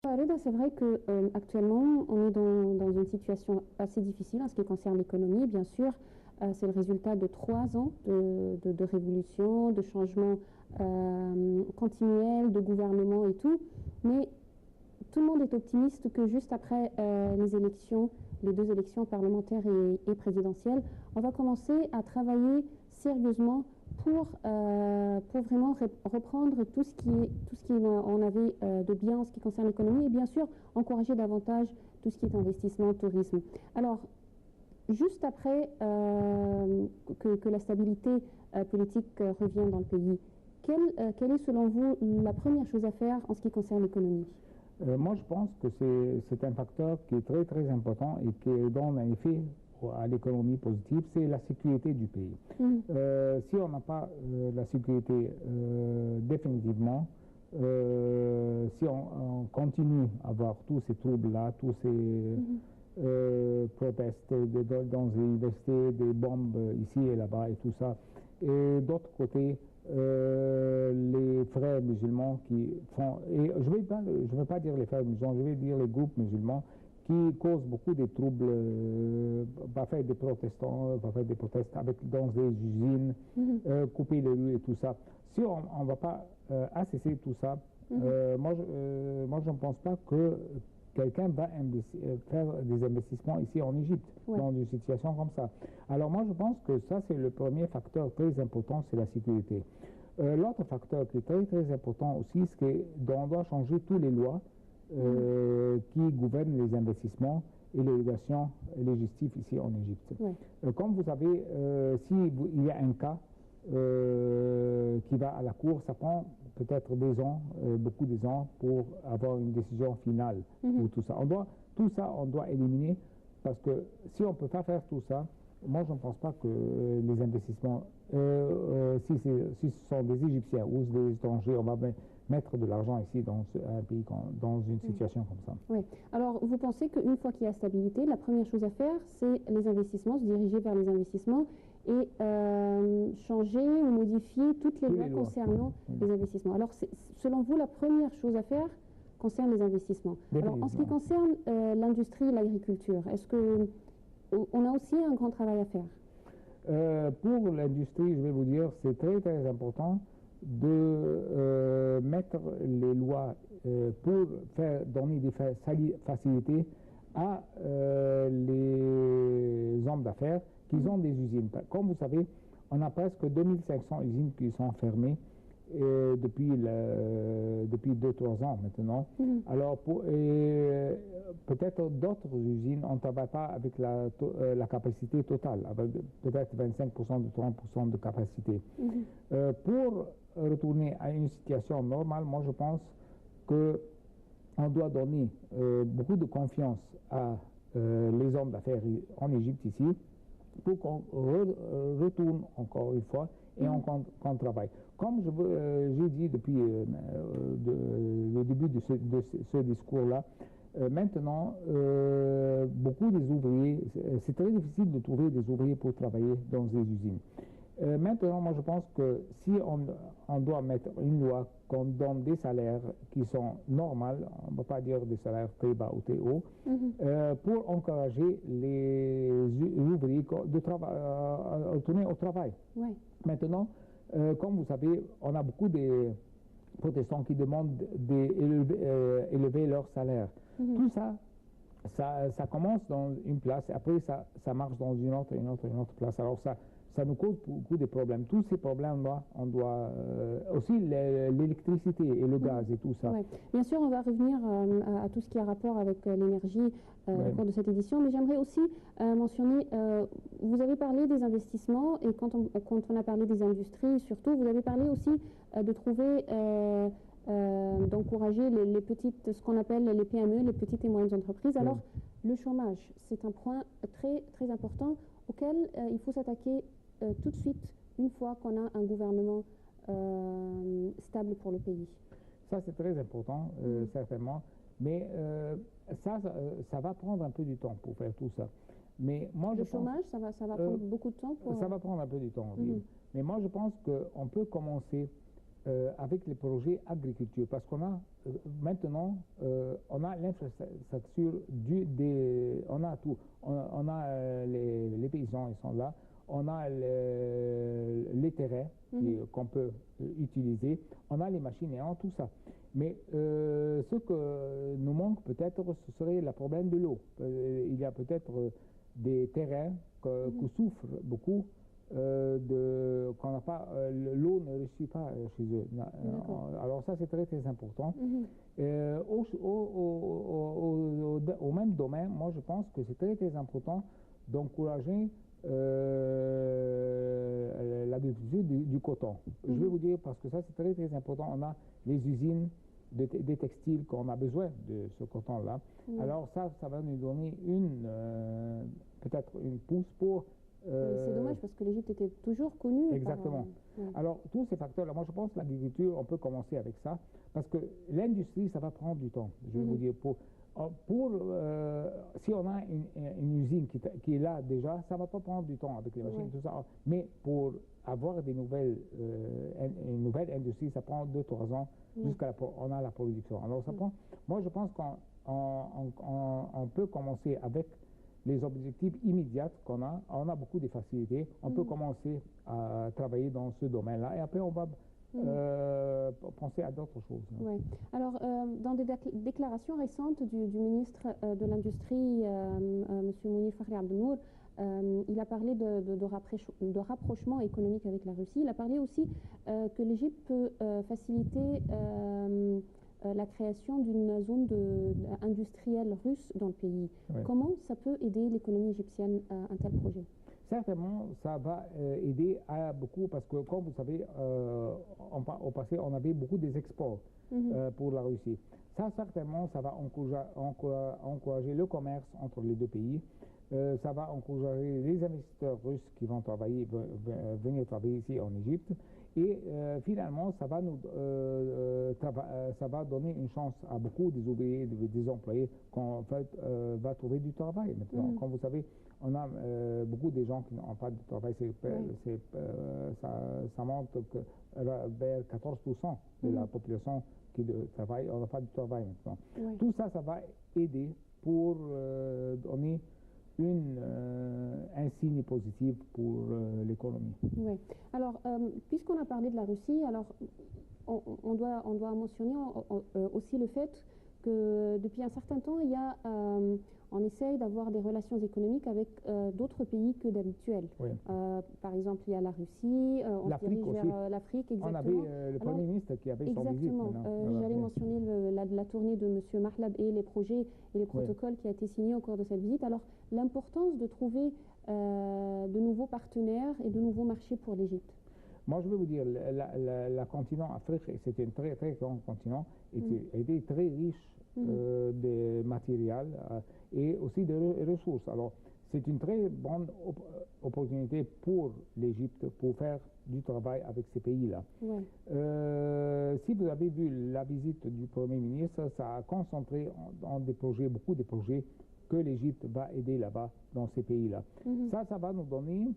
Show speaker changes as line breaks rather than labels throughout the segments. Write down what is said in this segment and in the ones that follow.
Reda, c'est vrai que actuellement, on est dans une situation assez difficile en ce qui concerne l'économie. Bien sûr, c'est le résultat de 3 ans de révolution, de changements continuels, de gouvernement et tout. Mais tout le monde est optimiste que juste après les élections, les 2 élections parlementaires et présidentielles, on va commencer à travailler sérieusement pour vraiment reprendre tout ce qui on avait de bien en ce qui concerne l'économie et bien sûr encourager davantage tout ce qui est investissement, tourisme. Alors, juste après que la stabilité politique revienne dans le pays, quelle est selon vous la première chose à faire en ce qui concerne l'économie?
Moi, je pense que c'est un facteur qui est très très important et qui donne un effet à l'économie positive, c'est la sécurité du pays. Si on n'a pas la sécurité définitivement, si on continue à avoir tous ces troubles-là, tous ces protestes dans les universités, des bombes ici et là-bas et tout ça, et d'autre côté, les frères musulmans qui font, et je ne veux pas dire les frères musulmans, je vais dire les groupes musulmans qui causent beaucoup de troubles, parfois des protestants, parfois des protestes dans des usines, couper les rues et tout ça. Si on ne va pas assesser tout ça, moi je ne pense pas que quelqu'un va faire des investissements ici en Égypte, dans une situation comme ça. Alors moi je pense que ça c'est le premier facteur très important, c'est la sécurité. L'autre facteur qui est très très important aussi, c'est qu'on doit changer toutes les lois qui gouvernent les investissements et les obligations légitimes ici en Égypte. Comme vous savez, s'il y a un cas qui va à la cour, ça prend peut-être des ans, beaucoup des ans pour avoir une décision finale pour tout ça. Tout ça, on doit éliminer parce que si on ne peut pas faire tout ça, moi je ne pense pas que les investissements, si ce sont des Égyptiens ou des étrangers, on va mettre de l'argent ici dans un pays, dans une situation comme ça.
Oui. Alors, vous pensez qu'une fois qu'il y a stabilité, la première chose à faire, c'est les investissements, se diriger vers les investissements et changer ou modifier toutes les lois concernant les investissements. Alors, selon vous, la première chose à faire concerne les investissements. Alors, en ce qui concerne l'industrie et l'agriculture, est-ce qu'on a aussi un grand travail à faire?
Pour l'industrie, je vais vous dire, c'est très très important de mettre les lois pour donner des facilités à les hommes d'affaires qui ont des usines. Comme vous savez, on a presque 2500 usines qui sont fermées depuis 2-3 ans maintenant. Alors, peut-être d'autres usines, on ne travaille pas avec la capacité totale, avec peut-être 25% de 30% de capacité. Pour retourner à une situation normale, moi je pense qu'on doit donner beaucoup de confiance à les hommes d'affaires en Égypte ici, pour qu'on retourne encore une fois et qu'on travaille. Comme j'ai dit depuis le début de ce discours-là, maintenant, beaucoup des ouvriers, c'est très difficile de trouver des ouvriers pour travailler dans des usines. Maintenant, moi je pense que si on doit mettre une loi qu'on donne des salaires qui sont normaux, on ne va pas dire des salaires très bas ou très hauts, pour encourager les ouvriers à retourner au travail. Maintenant, comme vous savez, on a beaucoup de protestants qui demandent d'élever leur salaire. Tout ça, ça commence dans une place et après ça marche dans une autre place. Alors ça nous cause beaucoup de problèmes. Tous ces problèmes-là, on doit aussi l'électricité et le gaz et tout ça.
Bien sûr, on va revenir à tout ce qui a rapport avec l'énergie au cours de cette édition, mais j'aimerais aussi mentionner, vous avez parlé des investissements et quand on a parlé des industries, surtout, vous avez parlé aussi de trouver, d'encourager les petites, ce qu'on appelle les PME, les petites et moyennes entreprises. Alors, le chômage, c'est un point très, très important auquel il faut s'attaquer tout de suite, une fois qu'on a un gouvernement stable pour le pays.
Ça, c'est très important, certainement. Mais ça va prendre un peu du temps pour faire tout ça. Mais moi,
le chômage, ça va prendre beaucoup de temps
Ça va prendre un peu du temps, oui. Mais moi, je pense qu'on peut commencer avec les projets agriculture, parce qu'on a maintenant, on a l'infrastructure on a tout. On a les paysans, ils sont là. On a les terrains qu'on peut utiliser. On a les machines et tout ça. Mais ce que nous manque peut-être, ce serait le problème de l'eau. Il y a peut-être des terrains qui souffrent beaucoup. Qu'on n'a pas, l'eau ne réussit pas chez eux. Alors ça, c'est très très important. Au même domaine, moi je pense que c'est très très important d'encourager l'agriculture du coton. Je vais vous dire, parce que ça c'est très très important, on a les usines des textiles qu'on a besoin de ce coton-là. Alors ça va nous donner peut-être une pousse pour...
c'est dommage parce que l'Égypte était toujours connue.
Exactement. Alors, tous ces facteurs-là, moi je pense que l'agriculture, on peut commencer avec ça, parce que l'industrie, ça va prendre du temps, je vais vous dire. Si on a une usine qui est là déjà, ça ne va pas prendre du temps avec les machines et tout ça. Mais pour avoir une nouvelle industrie, ça prend 2-3 ans jusqu'à on a la production. Alors, ça prend... Moi, je pense qu'on peut commencer avec les objectifs immédiats qu'on a. On a beaucoup de facilités. On peut commencer à travailler dans ce domaine-là et après on va penser à d'autres choses.
Ouais. Alors, dans des déclarations récentes du ministre de l'Industrie, M. Mounir Fakhri Abdelnour, il a parlé de rapprochement économique avec la Russie. Il a parlé aussi que l'Égypte peut faciliter la création d'une zone industrielle russe dans le pays. Comment ça peut aider l'économie égyptienne, un tel projet?
Certainement, ça va aider à beaucoup parce que, comme vous savez, au passé, on avait beaucoup des exports pour la Russie. Ça, certainement, ça va encourager le commerce entre les deux pays. Ça va encourager les investisseurs russes qui vont venir travailler ici en Égypte. Et finalement, ça va donner une chance à beaucoup des ouvriers, des employés qu'on va trouver du travail maintenant. Comme vous savez, on a beaucoup de gens qui n'ont pas de travail. Ça monte vers 14% de la population qui travaille. On n'a pas de travail maintenant. Tout ça, ça va aider pour donner un signe positif pour l'économie.
Oui. Alors, puisqu'on a parlé de la Russie, alors on doit mentionner aussi le fait que depuis un certain temps, on essaye d'avoir des relations économiques avec d'autres pays que d'habituel. Par exemple, il y a la Russie, on se dirige vers l'Afrique, exactement.
On avait le Premier ministre qui avait son visite.
Exactement. J'allais mentionner la tournée de M. Mahlab et les projets et les protocoles qui a été signé au cours de cette visite. Alors, l'importance de trouver de nouveaux partenaires et de nouveaux marchés pour l'Égypte.
Moi, je vais vous dire, le continent Afrique, c'est un très, très grand continent, était très riche de matériel et aussi de ressources. Alors, c'est une très bonne opportunité pour l'Égypte pour faire du travail avec ces pays-là. Si vous avez vu la visite du Premier ministre, ça a concentré dans des projets, beaucoup de projets que l'Égypte va aider là-bas, dans ces pays-là. Ça va nous donner...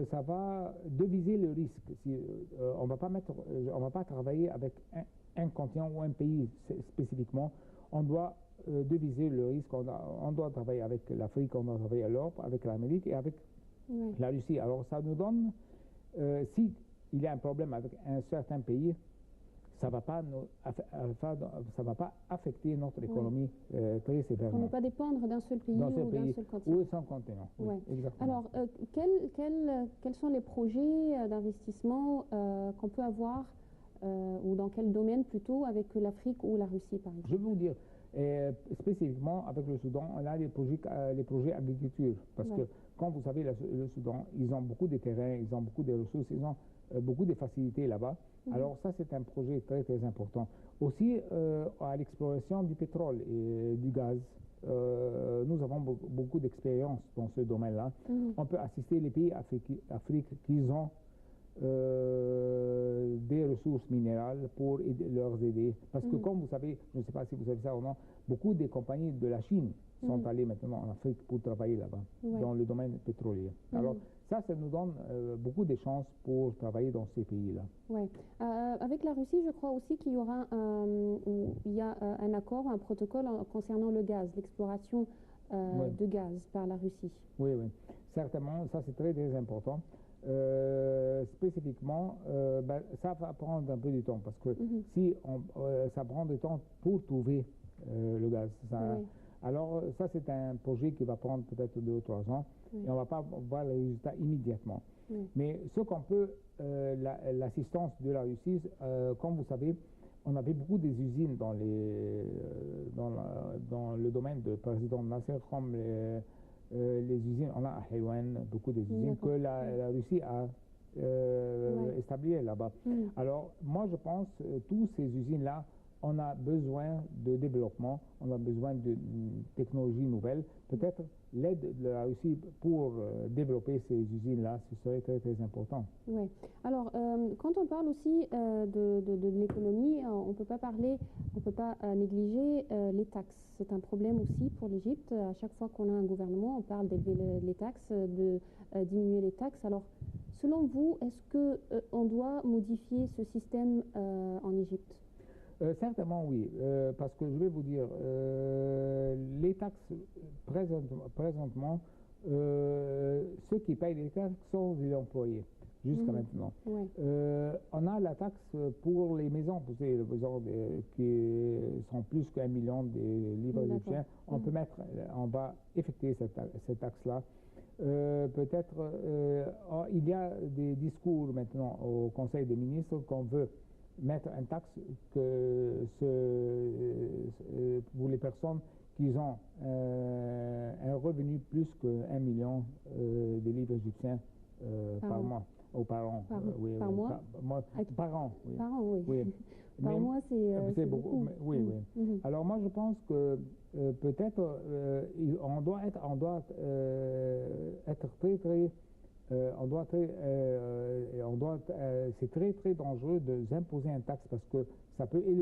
ça va diviser le risque. On ne va pas travailler avec un continent ou un pays spécifiquement. On doit diviser le risque. On doit travailler avec l'Afrique, on doit travailler avec l'Europe, avec l'Amérique et avec la Russie. Alors ça nous donne, si il y a un problème avec un certain pays, ça va pas affecter notre économie très sévèrement.
Pour ne pas dépendre d'un seul pays ou d'un seul continent.
Ou d'un continent.
Alors, quels sont les projets d'investissement qu'on peut avoir, ou dans quel domaine plutôt, avec l'Afrique ou la Russie, par exemple?
Je vais vous dire, spécifiquement avec le Soudan, on a les projets agriculture. Parce que, comme vous savez, le Soudan, ils ont beaucoup de terrains, ils ont beaucoup de ressources, ils ont beaucoup de facilités là-bas. Alors ça, c'est un projet très, très important. Aussi, à l'exploration du pétrole et du gaz, nous avons beaucoup d'expérience dans ce domaine-là. On peut assister les pays d'Afrique qui ont des ressources minérales pour leur aider. Parce que comme vous savez, je ne sais pas si vous savez ça ou non, beaucoup des compagnies de la Chine sont allées maintenant en Afrique pour travailler là-bas, dans le domaine pétrolier. Alors, ça nous donne beaucoup de chances pour travailler dans ces pays-là.
Ouais. Avec la Russie, je crois aussi qu'il y aura un accord, un protocole concernant le gaz, l'exploration de gaz par la Russie.
Oui, oui, certainement, ça c'est très très important. Spécifiquement, ça va prendre un peu de temps parce que si ça prend du temps pour trouver le gaz. Alors ça c'est un projet qui va prendre peut-être 2 ou 3 ans et on ne va pas voir les résultats immédiatement. Mais ce qu'on peut, l'assistance de la Russie, comme vous savez, on avait beaucoup des usines dans le domaine du président Nasser, comme les usines, on a à Haïwan, beaucoup des usines que la Russie a établies là-bas. Alors moi je pense tous ces usines-là, on a besoin de développement, on a besoin de technologies nouvelles. Peut-être l'aide de la Russie pour développer ces usines-là, ce serait très très important.
Oui. Alors, quand on parle aussi de l'économie, on ne peut pas négliger les taxes. C'est un problème aussi pour l'Égypte. À chaque fois qu'on a un gouvernement, on parle d'élever les taxes, de diminuer les taxes. Alors, selon vous, est-ce qu'on doit modifier ce système en Égypte?
Certainement oui, parce que je vais vous dire, les taxes présentement, ceux qui payent les taxes sont les employés jusqu'à maintenant. On a la taxe pour les maisons, vous savez, les maisons qui sont plus qu'1 million de livres égyptiens. On va effectuer cette taxe-là. Peut-être, il y a des discours maintenant au Conseil des ministres qu'on veut mettre une taxe pour les personnes qui ont un revenu plus que 1 million de livres égyptiens par mois, ou par an.
Par mois?
Par an, oui.
Par an, oui.
Oui.
Par mois, c'est beaucoup.
Oui, oui. Alors moi, je pense que peut-être on doit être très, très... c'est très très dangereux d'imposer une taxe parce que ça peut